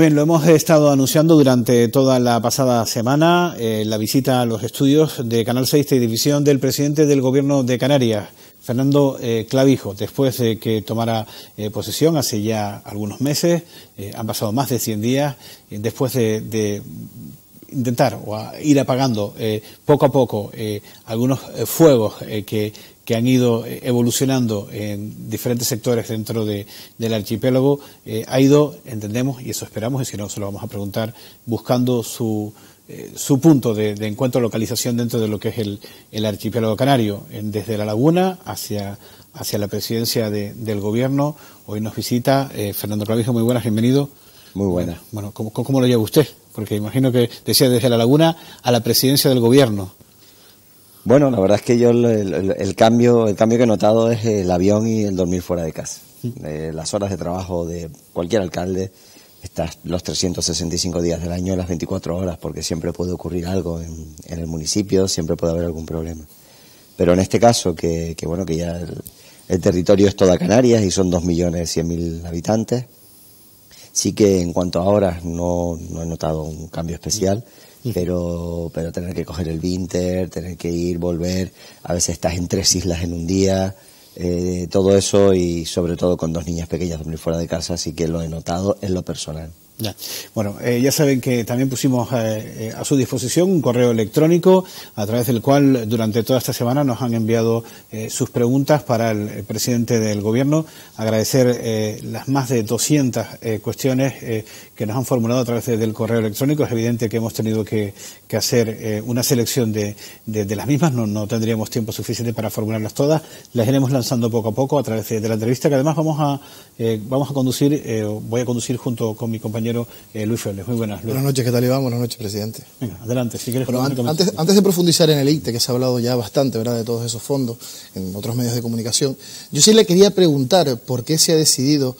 Bien, lo hemos estado anunciando durante toda la pasada semana, la visita a los estudios de Canal 6 Televisión del presidente del Gobierno de Canarias, Fernando Clavijo, después de que tomara posesión hace ya algunos meses. Han pasado más de 100 días, después de intentar ir apagando poco a poco algunos fuegos que han ido evolucionando en diferentes sectores dentro del archipiélago, ha ido, entendemos, y eso esperamos, y si no se lo vamos a preguntar, buscando su punto de encuentro, localización dentro de lo que es el archipiélago canario, desde La Laguna hacia la presidencia del gobierno. Hoy nos visita Fernando Clavijo. Muy buenas, bienvenido. Muy buenas. Bueno, ¿cómo lo lleva usted? Porque imagino que decía desde La Laguna a la presidencia del gobierno. Bueno, la verdad es que yo el cambio que he notado es el avión y el dormir fuera de casa. Las horas de trabajo de cualquier alcalde, estás los 365 días del año, las 24 horas, porque siempre puede ocurrir algo en el municipio, siempre puede haber algún problema. Pero en este caso, que ya el territorio es toda Canarias y son 2.100.000 habitantes, sí que en cuanto a horas no he notado un cambio especial. Pero tener que coger el Vinter, tener que ir, volver, a veces estás en 3 islas en un día, todo eso, y sobre todo con 2 niñas pequeñas dormir fuera de casa, así que lo he notado en lo personal. Ya. Bueno, ya saben que también pusimos a su disposición un correo electrónico a través del cual durante toda esta semana nos han enviado sus preguntas para el presidente del gobierno. Agradecer las más de 200 cuestiones que nos han formulado a través del correo electrónico. Es evidente que hemos tenido que hacer una selección de las mismas. No tendríamos tiempo suficiente para formularlas todas. Las iremos lanzando poco a poco a través de la entrevista, que además vamos a conducir, voy a conducir junto con mi compañero Luis Febles. Muy buenas, Luis. Buenas noches, ¿qué tal, Iván? Buenas noches, presidente. Venga, adelante, si quieres. Bueno, antes de profundizar en el ICTE, que se ha hablado ya bastante, ¿verdad?, de todos esos fondos en otros medios de comunicación, yo sí le quería preguntar por qué se ha decidido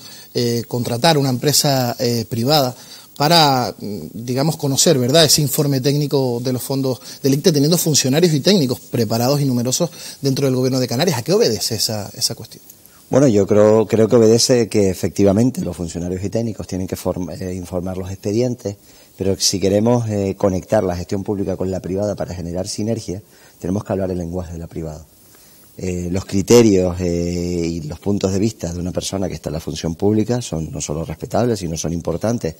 contratar una empresa privada para, digamos, conocer, ¿verdad?, ese informe técnico de los fondos del ICTE, teniendo funcionarios y técnicos preparados y numerosos dentro del Gobierno de Canarias. ¿A qué obedece esa cuestión? Bueno, yo creo que obedece que efectivamente los funcionarios y técnicos tienen que informar los expedientes, pero si queremos conectar la gestión pública con la privada para generar sinergia, tenemos que hablar el lenguaje de la privada. Los criterios y los puntos de vista de una persona que está en la función pública son no solo respetables, sino son importantes,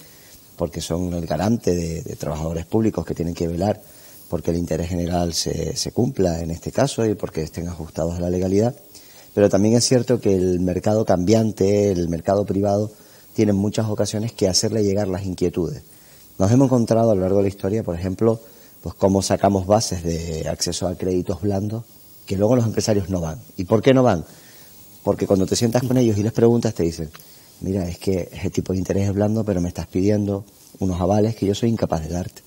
porque son el garante de trabajadores públicos que tienen que velar porque el interés general se cumpla en este caso y porque estén ajustados a la legalidad. Pero también es cierto que el mercado cambiante, el mercado privado, tiene en muchas ocasiones que hacerle llegar las inquietudes. Nos hemos encontrado a lo largo de la historia, por ejemplo, pues cómo sacamos bases de acceso a créditos blandos que luego los empresarios no van. ¿Y por qué no van? Porque cuando te sientas con ellos y les preguntas, te dicen: mira, es que ese tipo de interés es blando, pero me estás pidiendo unos avales que yo soy incapaz de darte.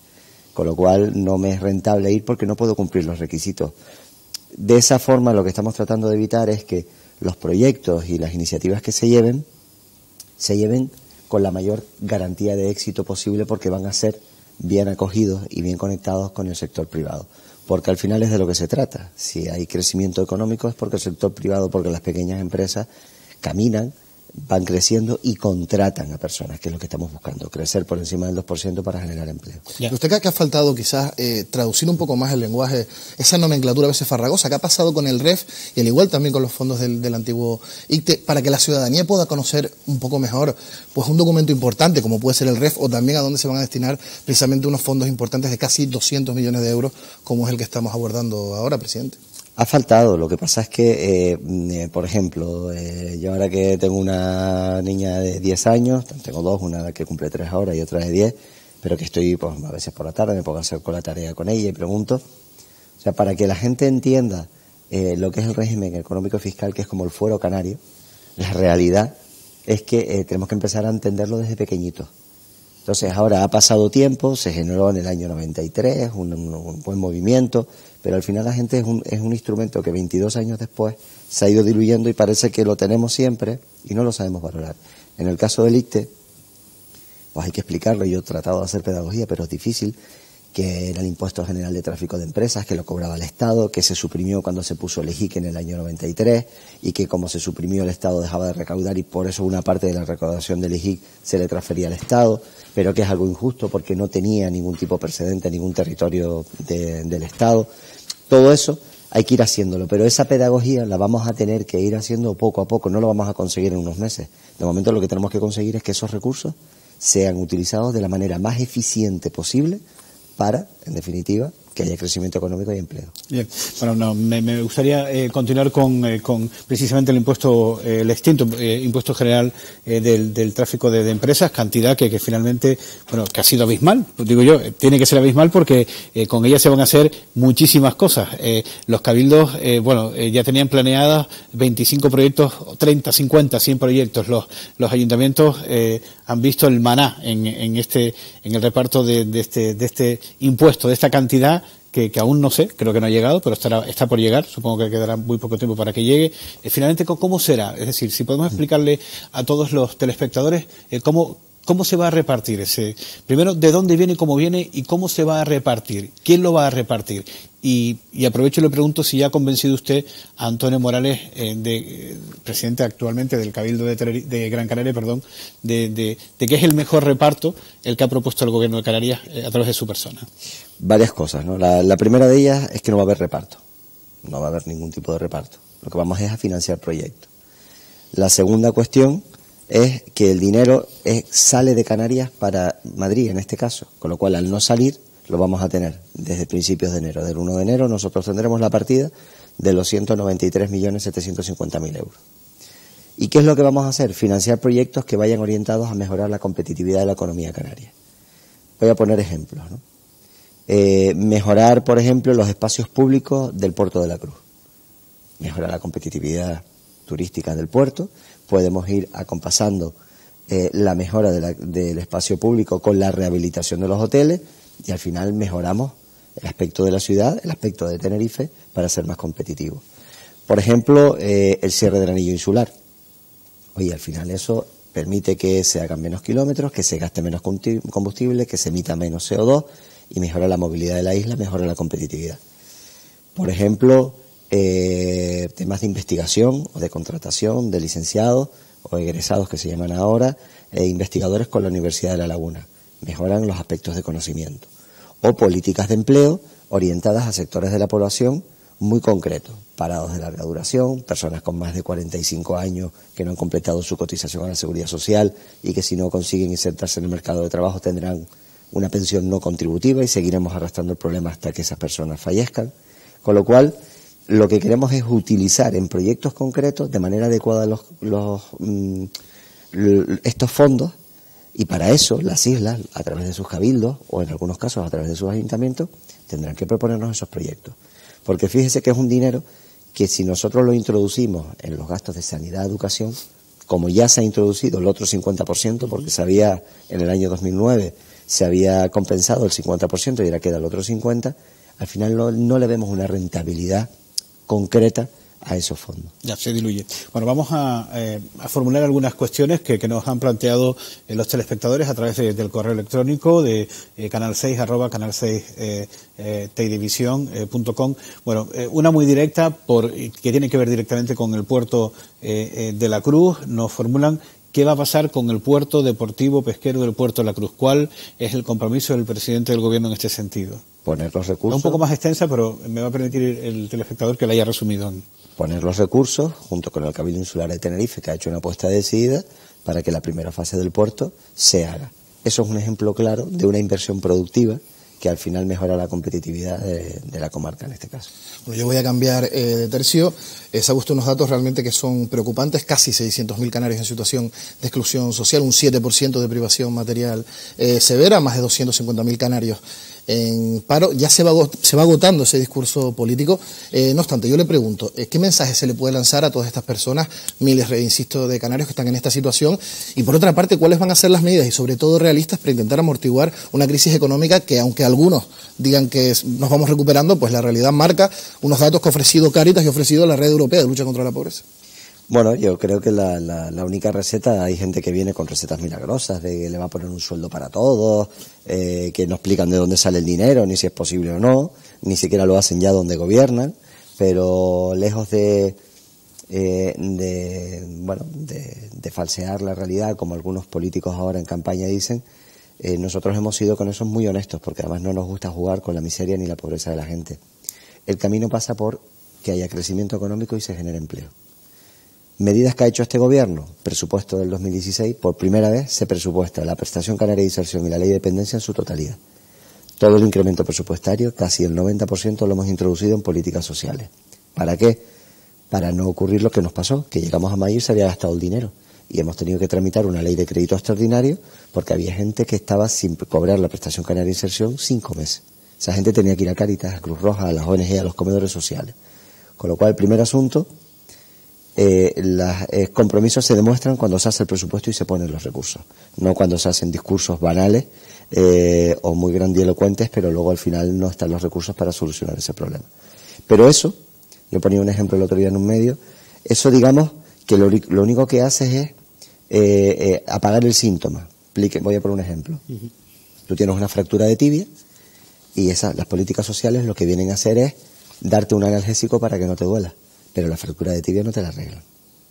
Con lo cual no me es rentable ir porque no puedo cumplir los requisitos. De esa forma, lo que estamos tratando de evitar es que los proyectos y las iniciativas que se lleven con la mayor garantía de éxito posible, porque van a ser bien acogidos y bien conectados con el sector privado. Porque al final es de lo que se trata. Si hay crecimiento económico es porque el sector privado, porque las pequeñas empresas caminan, van creciendo y contratan a personas, que es lo que estamos buscando, crecer por encima del 2% para generar empleo. ¿Usted cree que ha faltado quizás traducir un poco más el lenguaje, esa nomenclatura a veces farragosa que ha pasado con el REF y al igual también con los fondos del antiguo ICTE, para que la ciudadanía pueda conocer un poco mejor pues un documento importante como puede ser el REF, o también a dónde se van a destinar precisamente unos fondos importantes de casi 200 millones de euros como es el que estamos abordando ahora, presidente? Ha faltado. Lo que pasa es que, por ejemplo, yo ahora que tengo una niña de 10 años, tengo 2, una que cumple 3 ahora y otra de 10, pero que estoy, pues, a veces por la tarde me pongo a hacer con la tarea con ella y pregunto. O sea, para que la gente entienda lo que es el régimen económico fiscal, que es como el fuero canario, la realidad es que tenemos que empezar a entenderlo desde pequeñitos. Entonces ahora ha pasado tiempo, se generó en el año 93 un buen movimiento, pero al final la gente es un instrumento que 22 años después se ha ido diluyendo y parece que lo tenemos siempre y no lo sabemos valorar. En el caso del ICTE, pues hay que explicarlo, yo he tratado de hacer pedagogía, pero es difícil, que era el Impuesto General de Tráfico de Empresas, que lo cobraba el Estado, que se suprimió cuando se puso el IJIC en el año 93 y que como se suprimió el Estado dejaba de recaudar y por eso una parte de la recaudación del IJIC se le transfería al Estado, pero que es algo injusto porque no tenía ningún tipo de precedente en ningún territorio del Estado. Todo eso hay que ir haciéndolo, pero esa pedagogía la vamos a tener que ir haciendo poco a poco, no lo vamos a conseguir en unos meses. De momento lo que tenemos que conseguir es que esos recursos sean utilizados de la manera más eficiente posible para, en definitiva, que haya crecimiento económico y empleo. Bien, bueno, me gustaría continuar con precisamente el impuesto, el extinto impuesto general del tráfico de empresas, cantidad que finalmente, bueno, que ha sido abismal, pues digo yo, tiene que ser abismal porque con ella se van a hacer muchísimas cosas. Los cabildos, ya tenían planeadas 25 proyectos, 30, 50, 100 proyectos. Los ayuntamientos han visto el maná en el reparto de este impuesto, de esta cantidad que aún no sé, creo que no ha llegado, pero está por llegar, supongo que quedará muy poco tiempo para que llegue. Finalmente, ¿cómo será? Es decir, si podemos explicarle a todos los telespectadores cómo se va a repartir ese. Primero, de dónde viene, cómo viene y cómo se va a repartir. ¿Quién lo va a repartir? Y aprovecho y le pregunto si ya ha convencido usted a Antonio Morales, presidente actualmente del Cabildo de Gran Canaria, de que es el mejor reparto el que ha propuesto el Gobierno de Canarias a través de su persona. Varias cosas, ¿no? La primera de ellas es que no va a haber reparto. No va a haber ningún tipo de reparto. Lo que vamos es a financiar proyectos. La segunda cuestión es que el dinero sale de Canarias para Madrid, en este caso. Con lo cual, al no salir, lo vamos a tener desde principios de enero. Del 1 de enero nosotros tendremos la partida de los 193.750.000 euros. ¿Y qué es lo que vamos a hacer? Financiar proyectos que vayan orientados a mejorar la competitividad de la economía canaria. Voy a poner ejemplos, ¿no? Mejorar, por ejemplo, los espacios públicos del Puerto de la Cruz. Mejorar la competitividad turística del puerto. Podemos ir acompasando la mejora del espacio público con la rehabilitación de los hoteles y al final mejoramos el aspecto de la ciudad, el aspecto de Tenerife para ser más competitivo. Por ejemplo, el cierre del anillo insular. Oye, al final eso permite que se hagan menos kilómetros, que se gaste menos combustible, que se emita menos CO2 y mejora la movilidad de la isla, mejora la competitividad. Por ejemplo, temas de investigación o de contratación de licenciados o egresados que se llaman ahora, investigadores con la Universidad de La Laguna. Mejoran los aspectos de conocimiento. O políticas de empleo orientadas a sectores de la población muy concretos. Parados de larga duración, personas con más de 45 años que no han completado su cotización a la Seguridad Social y que si no consiguen insertarse en el mercado de trabajo tendrán una pensión no contributiva y seguiremos arrastrando el problema hasta que esas personas fallezcan. Con lo cual, lo que queremos es utilizar en proyectos concretos de manera adecuada estos fondos. Y para eso, las islas, a través de sus cabildos, o en algunos casos a través de sus ayuntamientos, tendrán que proponernos esos proyectos. Porque fíjese que es un dinero que si nosotros lo introducimos en los gastos de sanidad, educación, como ya se ha introducido el otro 50%, porque en el año 2009 se había compensado el 50% y ahora queda el otro 50%, al final no le vemos una rentabilidad concreta a esos fondos. Ya se diluye. Bueno, vamos a formular algunas cuestiones que nos han planteado los telespectadores a través del correo electrónico de canal6@canal6tdivision.com. Bueno, una muy directa que tiene que ver directamente con el puerto de la Cruz. Nos formulan: ¿qué va a pasar con el puerto deportivo pesquero del Puerto de la Cruz? ¿Cuál es el compromiso del presidente del Gobierno en este sentido? Poner los recursos. Es un poco más extensa, pero me va a permitir el telespectador que la haya resumido. Poner los recursos, junto con el Cabildo Insular de Tenerife, que ha hecho una apuesta decidida para que la primera fase del puerto se haga. Eso es un ejemplo claro de una inversión productiva que al final mejora la competitividad de la comarca en este caso. Bueno, yo voy a cambiar de tercio. Se ha visto unos datos realmente que son preocupantes. Casi 600.000 canarios en situación de exclusión social, un 7% de privación material severa, más de 250.000 canarios en paro. Ya se va agotando ese discurso político. No obstante, yo le pregunto, ¿qué mensaje se le puede lanzar a todas estas personas, miles, insisto, de canarios que están en esta situación? Y por otra parte, ¿cuáles van a ser las medidas y sobre todo realistas para intentar amortiguar una crisis económica que, aunque algunos digan que nos vamos recuperando, pues la realidad marca unos datos que ha ofrecido Cáritas y ha ofrecido la Red Europea de Lucha contra la Pobreza? Bueno, yo creo que la única receta, hay gente que viene con recetas milagrosas, de que le va a poner un sueldo para todos, que no explican de dónde sale el dinero, ni si es posible o no, ni siquiera lo hacen ya donde gobiernan, pero lejos de falsear la realidad, como algunos políticos ahora en campaña dicen, nosotros hemos sido con eso muy honestos, porque además no nos gusta jugar con la miseria ni la pobreza de la gente. El camino pasa por que haya crecimiento económico y se genere empleo. Medidas que ha hecho este gobierno, presupuesto del 2016, por primera vez se presupuesta la prestación canaria de inserción y la ley de dependencia en su totalidad. Todo el incremento presupuestario, casi el 90%, lo hemos introducido en políticas sociales. ¿Para qué? Para no ocurrir lo que nos pasó, que llegamos a mayo y se había gastado el dinero. Y hemos tenido que tramitar una ley de crédito extraordinario porque había gente que estaba sin cobrar la prestación canaria de inserción 5 meses. Esa gente tenía que ir a Cáritas, a Cruz Roja, a las ONG, a los comedores sociales. Con lo cual, el primer asunto, los compromisos se demuestran cuando se hace el presupuesto y se ponen los recursos, no cuando se hacen discursos banales o muy grandilocuentes, pero luego al final no están los recursos para solucionar ese problema. Pero eso, yo ponía un ejemplo el otro día en un medio, eso digamos que lo único que hace es apagar el síntoma. Voy a poner un ejemplo. Tú tienes una fractura de tibia y las políticas sociales lo que vienen a hacer es darte un analgésico para que no te duela. Pero la fractura de tibia no te la arreglan.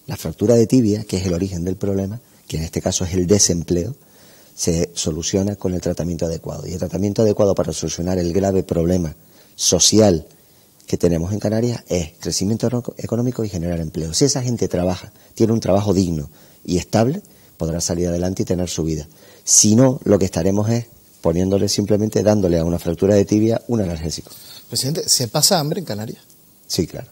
La fractura de tibia, que es el origen del problema, que en este caso es el desempleo, se soluciona con el tratamiento adecuado. Y el tratamiento adecuado para solucionar el grave problema social que tenemos en Canarias es crecimiento económico y generar empleo. Si esa gente trabaja, tiene un trabajo digno y estable, podrá salir adelante y tener su vida. Si no, lo que estaremos es dándole a una fractura de tibia un analgésico. Presidente, ¿se pasa hambre en Canarias? Sí, claro.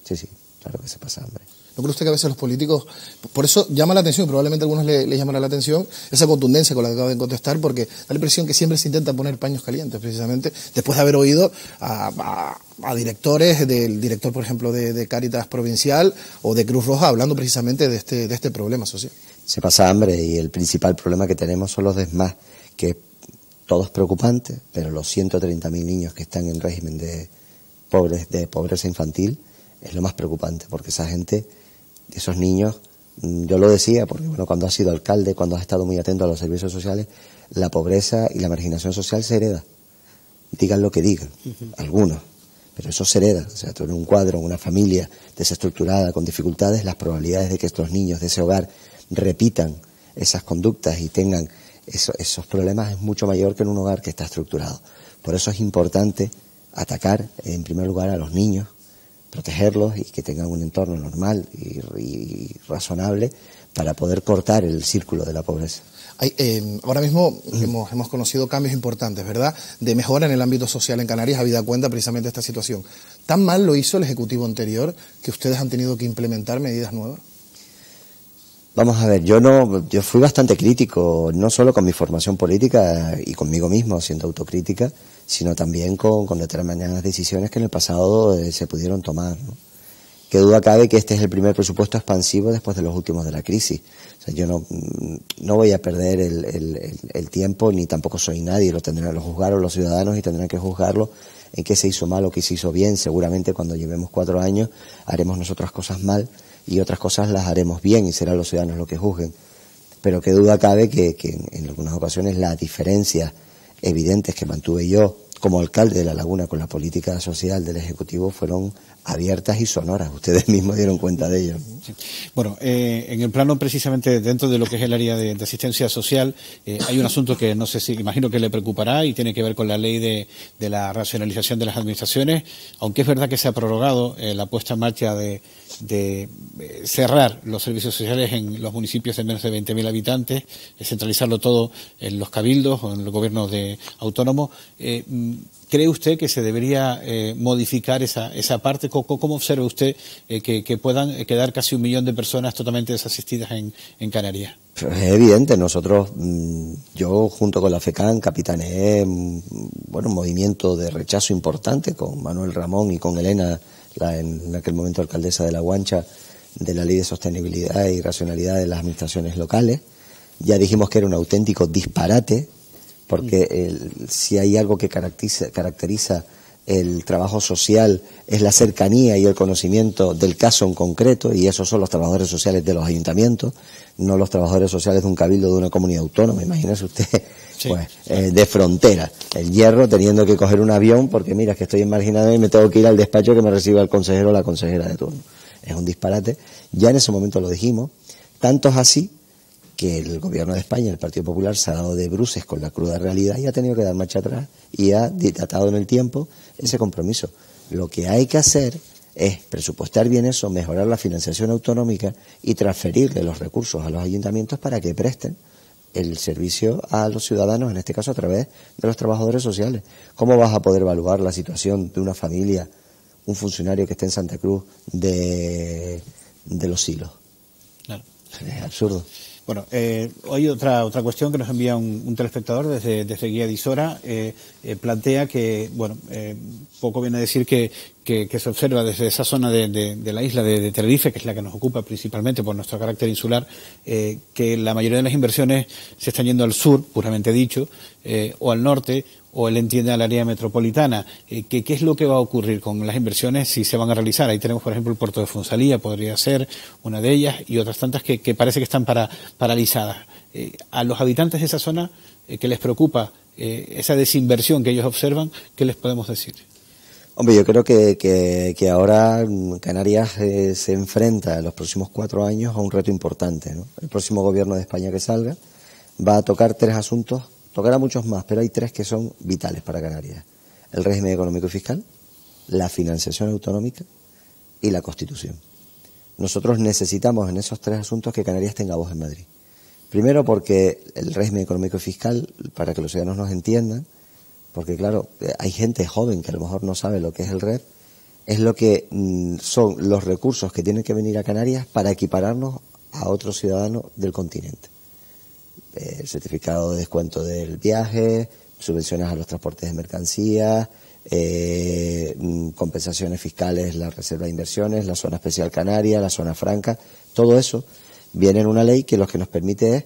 Sí, claro que se pasa hambre. ¿No cree usted que a veces los políticos, por eso llama la atención, probablemente a algunos le llamará la atención, esa contundencia con la que acaba de contestar, porque da la impresión que siempre se intenta poner paños calientes, precisamente, después de haber oído a directores, del director, por ejemplo, de Cáritas Provincial o de Cruz Roja, hablando precisamente de este problema social? Se pasa hambre y el principal problema que tenemos son los DESMAS, que todo es preocupante, pero los 130.000 niños que están en régimen de pobreza infantil es lo más preocupante, porque esa gente, esos niños, yo lo decía, porque bueno, cuando has sido alcalde, cuando has estado muy atento a los servicios sociales, la pobreza y la marginación social se hereda. Digan lo que digan, algunos, pero eso se hereda. O sea, tú en un cuadro, en una familia desestructurada, con dificultades, las probabilidades de que estos niños de ese hogar repitan esas conductas y tengan esos problemas es mucho mayor que en un hogar que está estructurado. Por eso es importante atacar, en primer lugar, a los niños, protegerlos y que tengan un entorno normal y razonable para poder cortar el círculo de la pobreza. Ahora mismo hemos conocido cambios importantes, ¿verdad?, de mejora en el ámbito social en Canarias, habida cuenta precisamente de esta situación. ¿Tan mal lo hizo el Ejecutivo anterior que ustedes han tenido que implementar medidas nuevas? Vamos a ver, yo fui bastante crítico, no solo con mi formación política y conmigo mismo, siendo autocrítica, sino también con determinadas decisiones que en el pasado se pudieron tomar, ¿no? Qué duda cabe que este es el primer presupuesto expansivo después de los últimos de la crisis. O sea, yo no voy a perder el tiempo, ni tampoco soy nadie, lo juzgaron los ciudadanos y tendrán que juzgarlo en qué se hizo mal o qué se hizo bien. Seguramente cuando llevemos 4 años haremos nosotras cosas mal y otras cosas las haremos bien y serán los ciudadanos los que juzguen. Pero qué duda cabe que en algunas ocasiones las diferencias evidentes que mantuve yo como alcalde de La Laguna con la política social del Ejecutivo fueron abiertas y sonoras. Ustedes mismos dieron cuenta de ello. Sí. Bueno, en el plano precisamente dentro de lo que es el área de asistencia social, hay un asunto que no sé si, imagino que le preocupará y tiene que ver con la ley de la racionalización de las administraciones, aunque es verdad que se ha prorrogado la puesta en marcha de cerrar los servicios sociales en los municipios de menos de 20.000 habitantes, centralizarlo todo en los cabildos o en los gobiernos autónomos. ¿Cree usted que se debería modificar esa parte? ¿Cómo observa usted que puedan quedar casi 1 millón de personas totalmente desasistidas en Canarias? Es evidente, nosotros, yo junto con la FECAN capitaneé un movimiento de rechazo importante con Manuel Ramón y con Elena, en aquel momento alcaldesa de La Guancha, de la Ley de Sostenibilidad y Racionalidad de las Administraciones Locales. Ya dijimos que era un auténtico disparate, porque si hay algo que caracteriza el trabajo social es la cercanía y el conocimiento del caso en concreto, y esos son los trabajadores sociales de los ayuntamientos, no los trabajadores sociales de un cabildo de una comunidad autónoma. Imagínese usted, sí, pues, de frontera, el Hierro, teniendo que coger un avión porque mira, es que estoy en Marginal y me tengo que ir al despacho que me reciba el consejero o la consejera de turno. Es un disparate. Ya en ese momento lo dijimos, tanto es así que el gobierno de España, el Partido Popular, se ha dado de bruces con la cruda realidad y ha tenido que dar marcha atrás y ha dilatado en el tiempo ese compromiso. Lo que hay que hacer es presupuestar bien eso, mejorar la financiación autonómica y transferirle los recursos a los ayuntamientos para que presten el servicio a los ciudadanos, en este caso a través de los trabajadores sociales. ¿Cómo vas a poder evaluar la situación de una familia, un funcionario que esté en Santa Cruz de Los Silos? Claro. Es absurdo. Bueno, hay otra cuestión que nos envía un telespectador desde Guía de Isora. Plantea que, poco viene a decir que se observa desde esa zona de la isla de Tenerife, que es la que nos ocupa principalmente por nuestro carácter insular, que la mayoría de las inversiones se están yendo al sur, puramente dicho, o al norte, o él entiende al área metropolitana. ¿Qué es lo que va a ocurrir con las inversiones si se van a realizar? Ahí tenemos, por ejemplo, el puerto de Funsalía, podría ser una de ellas, y otras tantas que parece que están paralizadas. A los habitantes de esa zona, que les preocupa esa desinversión que ellos observan, ¿qué les podemos decir? Hombre, yo creo que ahora Canarias se enfrenta en los próximos 4 años a un reto importante, ¿no? El próximo gobierno de España que salga va a tocar 3 asuntos. Tocará muchos más, pero hay 3 que son vitales para Canarias: el régimen económico y fiscal, la financiación autonómica y la Constitución. Nosotros necesitamos en esos 3 asuntos que Canarias tenga voz en Madrid. Primero porque el régimen económico y fiscal, para que los ciudadanos nos entiendan, porque claro, hay gente joven que a lo mejor no sabe lo que es el REF, es lo que son los recursos que tienen que venir a Canarias para equipararnos a otros ciudadanos del continente. El certificado de descuento del viaje, subvenciones a los transportes de mercancías, compensaciones fiscales, la reserva de inversiones, la zona especial canaria, la zona franca, todo eso viene en una ley que lo que nos permite es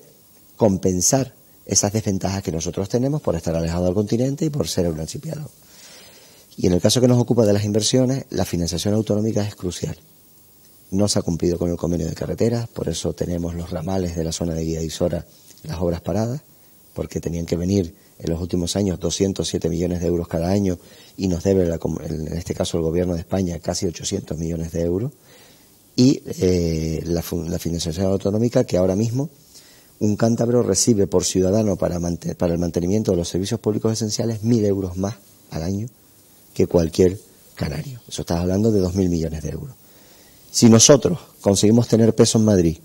compensar esas desventajas que nosotros tenemos por estar alejados del continente y por ser un archipiélago. Y en el caso que nos ocupa de las inversiones, la financiación autonómica es crucial. No se ha cumplido con el convenio de carreteras, por eso tenemos los ramales de la zona de Guía de Isora, las obras paradas, porque tenían que venir en los últimos años 207 millones de euros cada año y nos debe, en este caso el gobierno de España, casi 800 millones de euros. Y la financiación autonómica, que ahora mismo un cántabro recibe por ciudadano para el mantenimiento de los servicios públicos esenciales 1.000 euros más al año que cualquier canario. Eso estás hablando de 2.000 millones de euros. Si nosotros conseguimos tener peso en Madrid,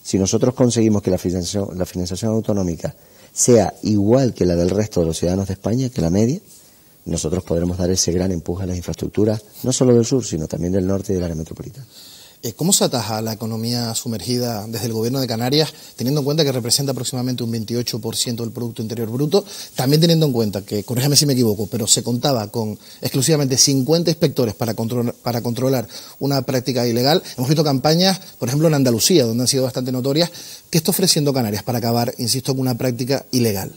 si nosotros conseguimos que la financiación autonómica sea igual que la del resto de los ciudadanos de España, que la media, nosotros podremos dar ese gran empuje a las infraestructuras, no solo del sur, sino también del norte y del área metropolitana. ¿Cómo se ataja la economía sumergida desde el gobierno de Canarias, teniendo en cuenta que representa aproximadamente un 28% del Producto Interior Bruto? También teniendo en cuenta que, corríjame si me equivoco, pero se contaba con exclusivamente 50 inspectores para controlar una práctica ilegal. Hemos visto campañas, por ejemplo, en Andalucía, donde han sido bastante notorias. ¿Qué está ofreciendo Canarias para acabar, insisto, con una práctica ilegal?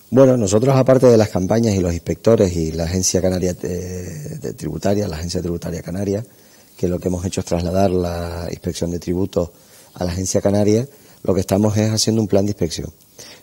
Bueno, nosotros, aparte de las campañas y los inspectores y la Agencia Canaria Tributaria, la Agencia Tributaria Canaria, que lo que hemos hecho es trasladar la inspección de tributos a la Agencia Canaria, lo que estamos es haciendo un plan de inspección.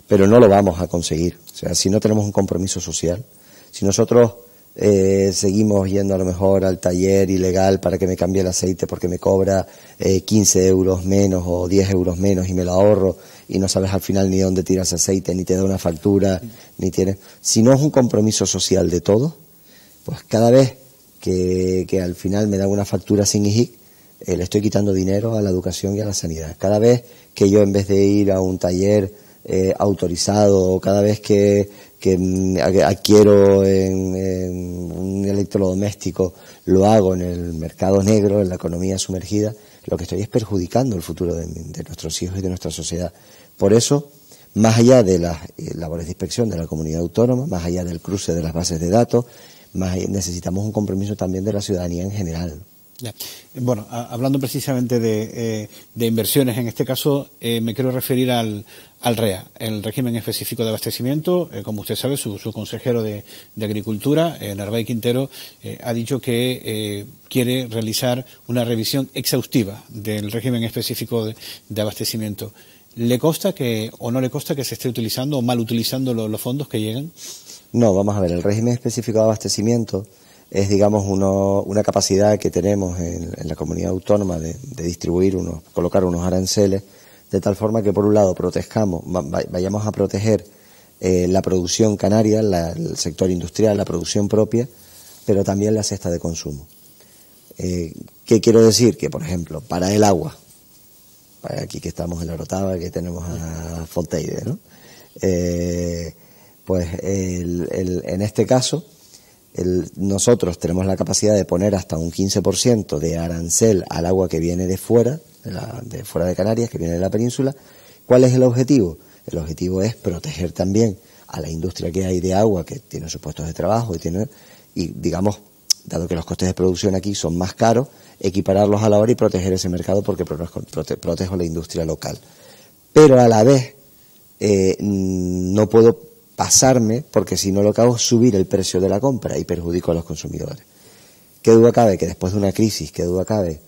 Pero no lo vamos a conseguir. O sea, si no tenemos un compromiso social, si nosotros seguimos yendo a lo mejor al taller ilegal para que me cambie el aceite porque me cobra 15 euros menos o 10 euros menos y me lo ahorro y no sabes al final ni dónde tiras aceite, ni te da una factura, ni tienes... Si no es un compromiso social de todos, pues cada vez que al final me da una factura sin IGIC, le estoy quitando dinero a la educación y a la sanidad. Cada vez que yo, en vez de ir a un taller autorizado, o cada vez que adquiero en un electrodoméstico, lo hago en el mercado negro, en la economía sumergida, lo que estoy es perjudicando el futuro de nuestros hijos y de nuestra sociedad. Por eso, más allá de las labores de inspección de la comunidad autónoma, más allá del cruce de las bases de datos, necesitamos un compromiso también de la ciudadanía en general. Ya. Bueno, hablando precisamente de inversiones, en este caso me quiero referir al REA, el régimen específico de abastecimiento. Como usted sabe, su consejero de Agricultura, Narváez Quintero, ha dicho que quiere realizar una revisión exhaustiva del régimen específico de abastecimiento. ¿Le consta o no le consta que se esté utilizando o mal utilizando los fondos que llegan? No, vamos a ver, el régimen específico de abastecimiento es, digamos, una capacidad que tenemos en la comunidad autónoma de distribuir colocar unos aranceles, de tal forma que, por un lado, vayamos a proteger la producción canaria, el sector industrial, la producción propia, pero también la cesta de consumo. ¿Qué quiero decir? Que, por ejemplo, para el agua, aquí que estamos en la Orotava, que tenemos a Fonteide, ¿no? Pues en este caso, nosotros tenemos la capacidad de poner hasta un 15% de arancel al agua que viene de fuera de Canarias, que viene de la península. ¿Cuál es el objetivo? El objetivo es proteger también a la industria que hay de agua, que tiene sus puestos de trabajo y digamos, dado que los costes de producción aquí son más caros, equipararlos a la hora y proteger ese mercado, porque protejo la industria local. Pero a la vez no puedo pasarme, porque si no lo que hago es subir el precio de la compra y perjudico a los consumidores. ¿Qué duda cabe? Que después de una crisis, qué duda cabe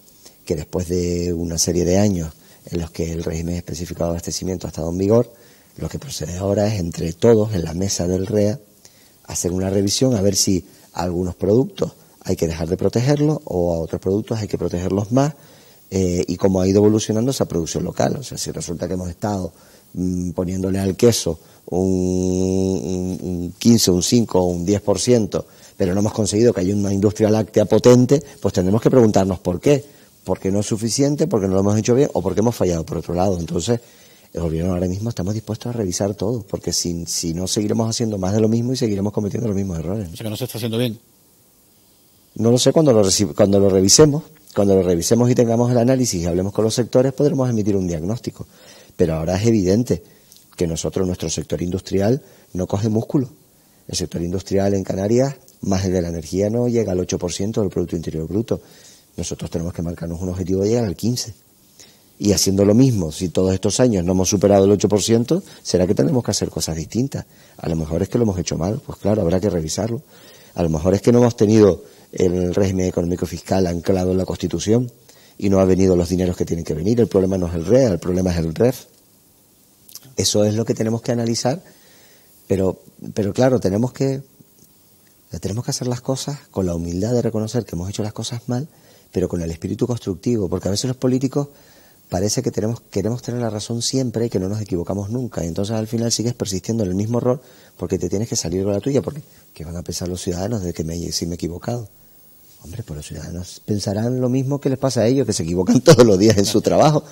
que después de una serie de años en los que el régimen específico de abastecimiento ha estado en vigor, lo que procede ahora es, entre todos, en la mesa del REA, hacer una revisión a ver si a algunos productos hay que dejar de protegerlos o a otros productos hay que protegerlos más, y cómo ha ido evolucionando esa producción local. O sea, si resulta que hemos estado poniéndole al queso un 15, un 5 o un 10%, pero no hemos conseguido que haya una industria láctea potente, pues tendremos que preguntarnos por qué. Porque no es suficiente, porque no lo hemos hecho bien o porque hemos fallado por otro lado. Entonces, el gobierno ahora mismo estamos dispuestos a revisar todo, porque si no, seguiremos haciendo más de lo mismo y seguiremos cometiendo los mismos errores. O sea, que no se está haciendo bien. No lo sé, cuando lo revisemos y tengamos el análisis y hablemos con los sectores, podremos emitir un diagnóstico. Pero ahora es evidente que nuestro sector industrial no coge músculo. El sector industrial en Canarias, más el de la energía, no llega al 8% del Producto Interior Bruto. Nosotros tenemos que marcarnos un objetivo de llegar al 15%. Y haciendo lo mismo, si todos estos años no hemos superado el 8%, ¿será que tenemos que hacer cosas distintas? A lo mejor es que lo hemos hecho mal, pues claro, habrá que revisarlo. A lo mejor es que no hemos tenido el régimen económico fiscal anclado en la Constitución y no han venido los dineros que tienen que venir. El problema no es el REA, el problema es el REF. Eso es lo que tenemos que analizar, pero claro, tenemos que hacer las cosas con la humildad de reconocer que hemos hecho las cosas mal, pero con el espíritu constructivo, porque a veces los políticos parece que queremos tener la razón siempre y que no nos equivocamos nunca, y entonces al final sigues persistiendo en el mismo error porque te tienes que salir con la tuya, porque ¿qué van a pensar los ciudadanos de que si me he equivocado? Hombre, pues los ciudadanos pensarán lo mismo que les pasa a ellos, que se equivocan todos los días en su trabajo.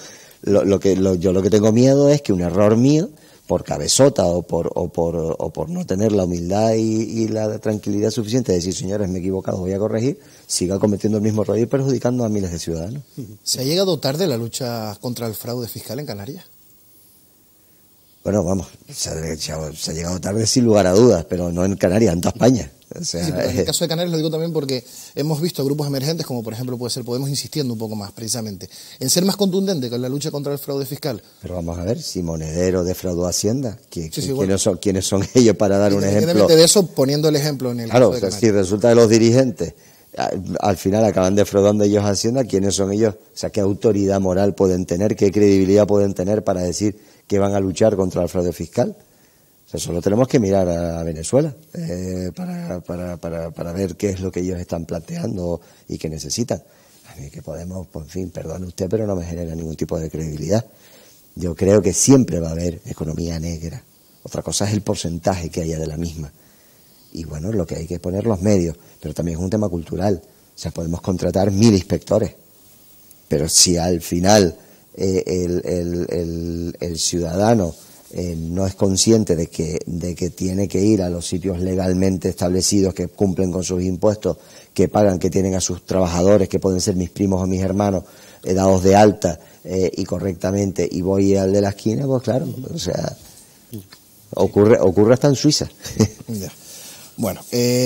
Yo lo que tengo miedo es que un error mío, por cabezota o por no tener la humildad y la tranquilidad suficiente de decir, señores, me he equivocado, voy a corregir, siga cometiendo el mismo error y perjudicando a miles de ciudadanos. ¿Se ha llegado tarde la lucha contra el fraude fiscal en Canarias? Bueno, vamos, se ha llegado tarde sin lugar a dudas, pero no en Canarias, en toda España. O sea, sí, pero en el caso de Canarias lo digo también porque hemos visto grupos emergentes, como por ejemplo puede ser Podemos, insistiendo un poco más precisamente en ser más contundente con la lucha contra el fraude fiscal. Pero vamos a ver, si Monedero defraudó a Hacienda, bueno. ¿quiénes son ellos para dar un ejemplo? Independientemente de eso, poniendo el ejemplo en el caso de Canarias. Si resulta que los dirigentes al final acaban defraudando ellos a Hacienda, ¿quiénes son ellos? O sea, ¿qué autoridad moral pueden tener, qué credibilidad pueden tener para decir que van a luchar contra el fraude fiscal? O sea, solo tenemos que mirar a Venezuela para ver qué es lo que ellos están planteando y que necesitan. A mí que Podemos, pues, en fin, perdone usted, pero no me genera ningún tipo de credibilidad. Yo creo que siempre va a haber economía negra. Otra cosa es el porcentaje que haya de la misma. Y bueno, lo que hay que poner los medios, pero también es un tema cultural. O sea, podemos contratar 1000 inspectores, pero si al final el ciudadano no es consciente de que tiene que ir a los sitios legalmente establecidos, que cumplen con sus impuestos, que pagan, que tienen a sus trabajadores, que pueden ser mis primos o mis hermanos, dados de alta y correctamente, y voy al de la esquina, pues claro, o sea, ocurre hasta en Suiza. Ya. Bueno,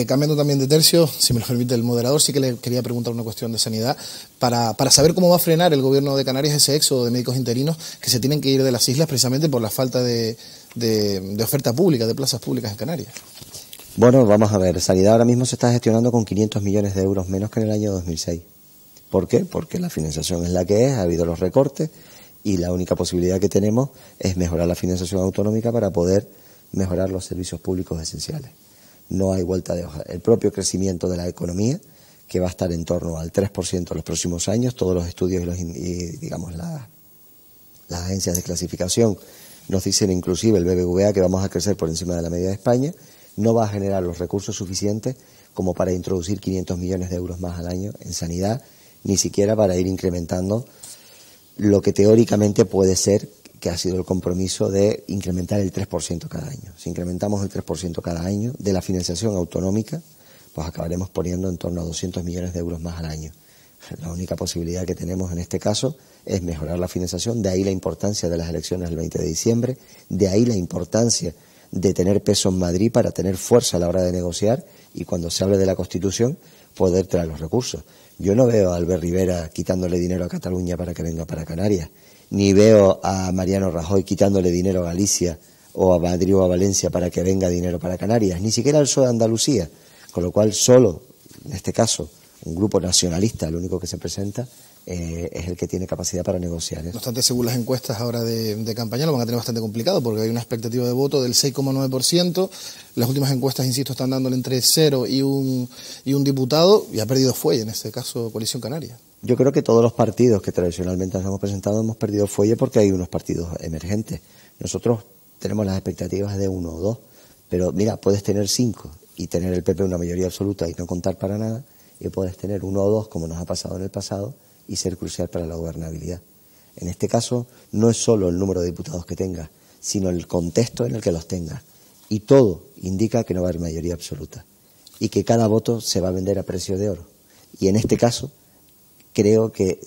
cambiando también de tercio, si me lo permite el moderador, sí que le quería preguntar una cuestión de sanidad para saber cómo va a frenar el gobierno de Canarias ese éxodo de médicos interinos que se tienen que ir de las islas precisamente por la falta de oferta pública, de plazas públicas en Canarias. Bueno, vamos a ver, sanidad ahora mismo se está gestionando con 500 millones de euros menos que en el año 2006. ¿Por qué? Porque la financiación es la que es, ha habido los recortes y la única posibilidad que tenemos es mejorar la financiación autonómica para poder mejorar los servicios públicos esenciales. No hay vuelta de hoja. El propio crecimiento de la economía, que va a estar en torno al 3% en los próximos años, todos los estudios digamos las agencias de clasificación nos dicen, inclusive el BBVA, que vamos a crecer por encima de la media de España, no va a generar los recursos suficientes como para introducir 500 millones de euros más al año en sanidad, ni siquiera para ir incrementando lo que teóricamente puede ser, que ha sido el compromiso de incrementar el 3% cada año. Si incrementamos el 3% cada año de la financiación autonómica, pues acabaremos poniendo en torno a 200 millones de euros más al año. La única posibilidad que tenemos en este caso es mejorar la financiación, de ahí la importancia de las elecciones del 20 de diciembre, de ahí la importancia de tener peso en Madrid para tener fuerza a la hora de negociar y cuando se hable de la Constitución poder traer los recursos. Yo no veo a Albert Rivera quitándole dinero a Cataluña para que venga para Canarias, ni veo a Mariano Rajoy quitándole dinero a Galicia o a Madrid o a Valencia para que venga dinero para Canarias, ni siquiera el PSOE de Andalucía, con lo cual solo, en este caso, un grupo nacionalista, el único que se presenta, es el que tiene capacidad para negociar. No obstante, según las encuestas ahora de campaña, lo van a tener bastante complicado porque hay una expectativa de voto del 6,9%. Las últimas encuestas, insisto, están dándole entre 0 y un diputado y ha perdido fuelle, en este caso, Coalición Canaria. Yo creo que todos los partidos que tradicionalmente nos hemos presentado hemos perdido fuelle porque hay unos partidos emergentes. Nosotros tenemos las expectativas de 1 o 2, pero mira, puedes tener 5 y tener el PP una mayoría absoluta y no contar para nada, y puedes tener 1 o 2, como nos ha pasado en el pasado, y ser crucial para la gobernabilidad. En este caso, no es solo el número de diputados que tengas, sino el contexto en el que los tengas. Y todo indica que no va a haber mayoría absoluta y que cada voto se va a vender a precio de oro. Y en este caso, creo que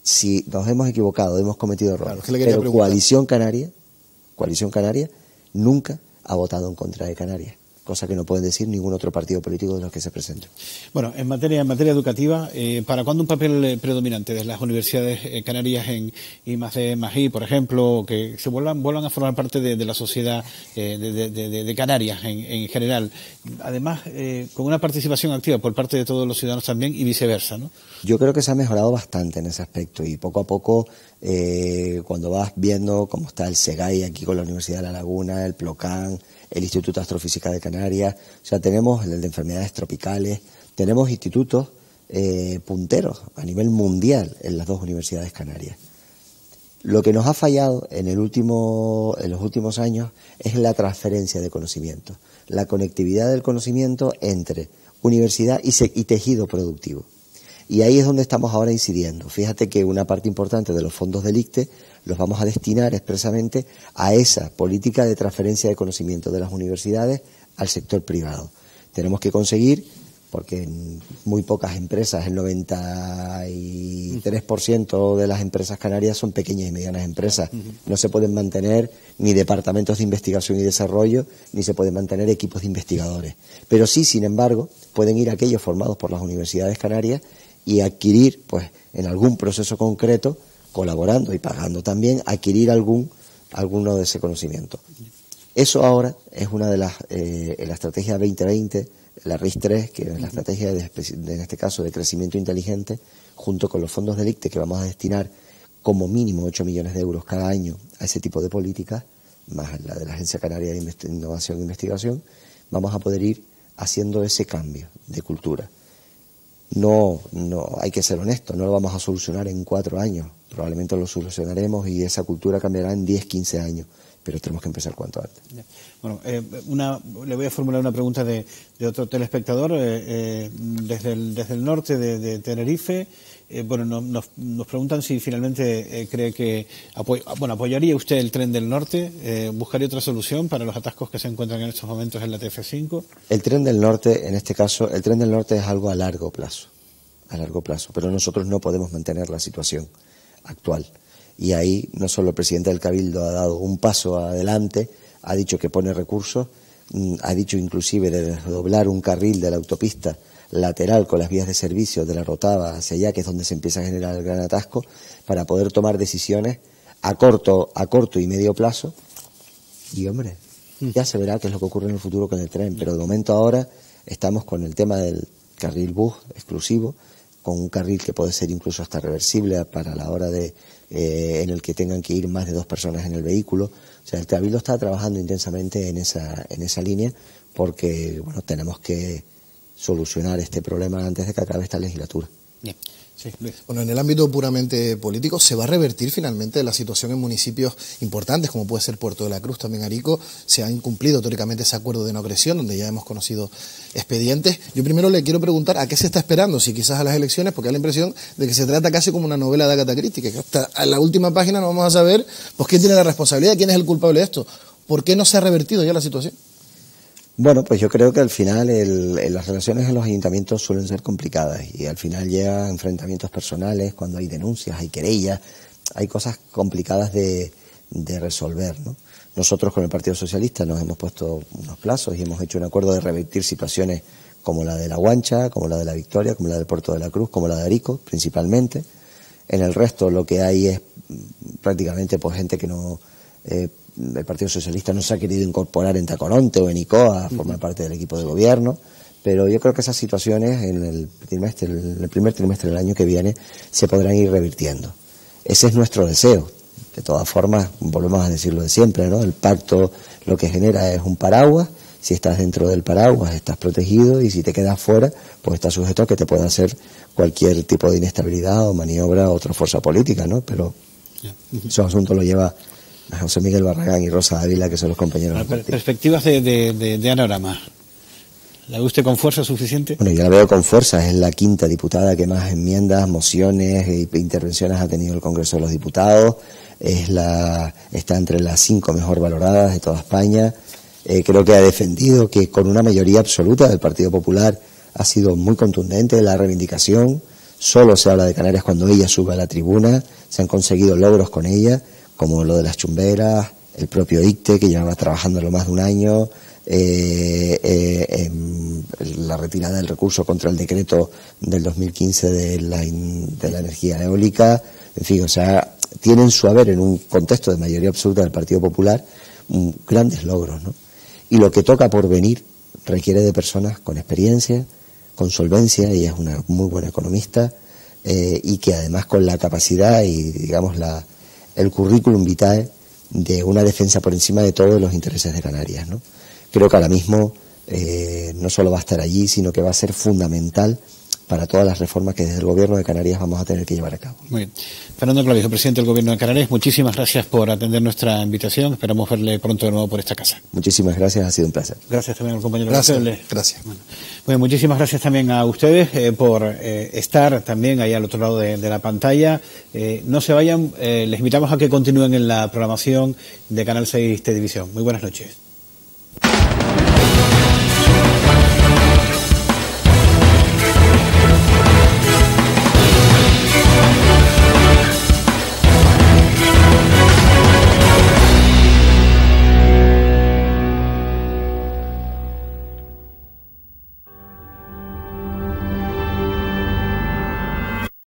si nos hemos equivocado, hemos cometido errores, claro, pero Coalición Canaria nunca ha votado en contra de Canarias, cosa que no pueden decir ningún otro partido político de los que se presenten. Bueno, en materia educativa, ¿para cuándo un papel predominante de las universidades canarias en I+D+I, por ejemplo, que se vuelvan a formar parte de la sociedad de Canarias en general? Además, con una participación activa por parte de todos los ciudadanos también y viceversa, ¿no? Yo creo que se ha mejorado bastante en ese aspecto y poco a poco, cuando vas viendo cómo está el SEGAI aquí con la Universidad de La Laguna, el PLOCAN, el Instituto de Astrofísica de Canarias, o sea, tenemos el de enfermedades tropicales, tenemos institutos punteros a nivel mundial en las dos universidades canarias. Lo que nos ha fallado en los últimos años es la transferencia de conocimiento, la conectividad del conocimiento entre universidad y tejido productivo. Y ahí es donde estamos ahora incidiendo. Fíjate que una parte importante de los fondos del ICTE los vamos a destinar expresamente a esa política de transferencia de conocimiento de las universidades al sector privado. Tenemos que conseguir, porque en muy pocas empresas, el 93% de las empresas canarias son pequeñas y medianas empresas. No se pueden mantener ni departamentos de investigación y desarrollo, ni se pueden mantener equipos de investigadores. Pero sí, sin embargo, pueden ir aquellos formados por las universidades canarias y adquirir, pues, en algún proceso concreto, colaborando y pagando también, adquirir alguno de ese conocimiento. Eso ahora es una de las, en la estrategia 2020, la RIS3, que es la estrategia en este caso de crecimiento inteligente, junto con los fondos del ICTE que vamos a destinar como mínimo 8 millones de euros cada año a ese tipo de políticas, más la de la Agencia Canaria de Innovación e Investigación, vamos a poder ir haciendo ese cambio de cultura. No, hay que ser honesto, no lo vamos a solucionar en 4 años, probablemente lo solucionaremos y esa cultura cambiará en 10, 15 años, pero tenemos que empezar cuanto antes. Bueno, le voy a formular una pregunta de otro telespectador, desde el norte de Tenerife. Bueno, nos preguntan si finalmente cree que apoyaría usted el tren del norte, buscaría otra solución para los atascos que se encuentran en estos momentos en la TF5. El tren del norte, en este caso, el tren del norte es algo a largo plazo, pero nosotros no podemos mantener la situación actual. Y ahí no solo el presidente del Cabildo ha dado un paso adelante, ha dicho que pone recursos, ha dicho inclusive de desdoblar un carril de la autopista lateral con las vías de servicio de la Rotava hacia allá, que es donde se empieza a generar el gran atasco, para poder tomar decisiones a corto y medio plazo. Y hombre, ya se verá qué es lo que ocurre en el futuro con el tren, pero de momento ahora estamos con el tema del carril bus exclusivo, con un carril que puede ser incluso hasta reversible para la hora de en el que tengan que ir más de 2 personas en el vehículo. O sea, el Cabildo está trabajando intensamente en esa línea, porque bueno, tenemos que solucionar este problema antes de que acabe esta legislatura. Bien. Sí, Luis. Bueno, en el ámbito puramente político, ¿se va a revertir finalmente la situación en municipios importantes, como puede ser Puerto de la Cruz, también Arico? Se ha incumplido teóricamente ese acuerdo de no agresión, donde ya hemos conocido expedientes. Yo primero le quiero preguntar a qué se está esperando, si quizás a las elecciones, porque da la impresión de que se trata casi como una novela de Agatha Christie, que hasta en la última página no vamos a saber pues quién tiene la responsabilidad, quién es el culpable de esto. ¿Por qué no se ha revertido ya la situación? Bueno, pues yo creo que al final las relaciones en los ayuntamientos suelen ser complicadas y al final llega enfrentamientos personales, cuando hay denuncias, hay querellas, hay cosas complicadas de resolver, ¿no? Nosotros con el Partido Socialista nos hemos puesto unos plazos y hemos hecho un acuerdo de revertir situaciones como la de La Guancha, como la de La Victoria, como la del Puerto de la Cruz, como la de Arico, principalmente. En el resto lo que hay es prácticamente pues gente que no... el Partido Socialista no se ha querido incorporar en Tacoronte o en ICOA a formar parte del equipo de gobierno, pero yo creo que esas situaciones en el primer trimestre del año que viene se podrán ir revirtiendo. Ese es nuestro deseo. De todas formas, volvemos a decirlo de siempre, ¿no? El pacto lo que genera es un paraguas. Si estás dentro del paraguas estás protegido, y si te quedas fuera, pues estás sujeto a que te pueda hacer cualquier tipo de inestabilidad o maniobra o otra fuerza política, ¿no? Pero esos asuntos lo lleva a José Miguel Barragán y Rosa Ávila, que son los compañeros. Perspectivas de Anorama. ¿La ve usted con fuerza suficiente? Bueno, yo la veo con fuerza. Es la 5ª diputada que más enmiendas, mociones e intervenciones ha tenido el Congreso de los Diputados. Está entre las 5 mejor valoradas de toda España. Creo que ha defendido, que con una mayoría absoluta del Partido Popular ha sido muy contundente la reivindicación. Solo se habla de Canarias cuando ella sube a la tribuna. Se han conseguido logros con ella, como lo de las chumberas, el propio ICTE, que llevaba trabajándolo más de un año, la retirada del recurso contra el decreto del 2015 de la energía eólica. En fin, o sea, tienen su haber en un contexto de mayoría absoluta del Partido Popular grandes logros, ¿no? Y lo que toca por venir requiere de personas con experiencia, con solvencia. Ella es una muy buena economista, y que además con la capacidad y, digamos, el currículum vitae de una defensa por encima de todos los intereses de Canarias, ¿no? Creo que ahora mismo no solo va a estar allí, sino que va a ser fundamental para todas las reformas que desde el Gobierno de Canarias vamos a tener que llevar a cabo. Muy bien. Fernando Clavijo, presidente del Gobierno de Canarias, muchísimas gracias por atender nuestra invitación. Esperamos verle pronto de nuevo por esta casa. Muchísimas gracias, ha sido un placer. Gracias también al compañero. Gracias. Bueno, muchísimas gracias también a ustedes por estar también ahí al otro lado de la pantalla. No se vayan, les invitamos a que continúen en la programación de Canal 6 Televisión. Muy buenas noches.